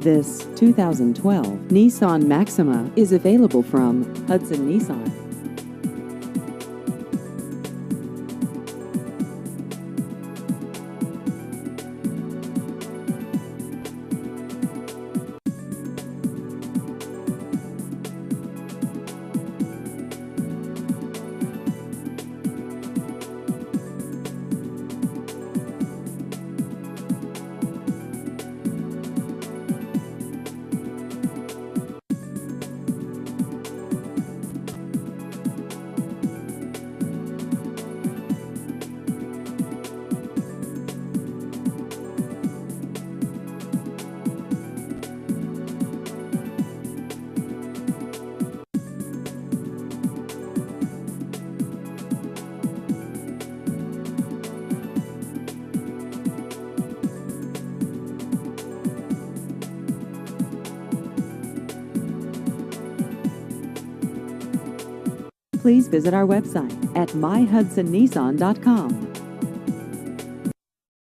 This 2012 Nissan Maxima is available from Hudson Nissan. Please visit our website at myhudsonnissan.com.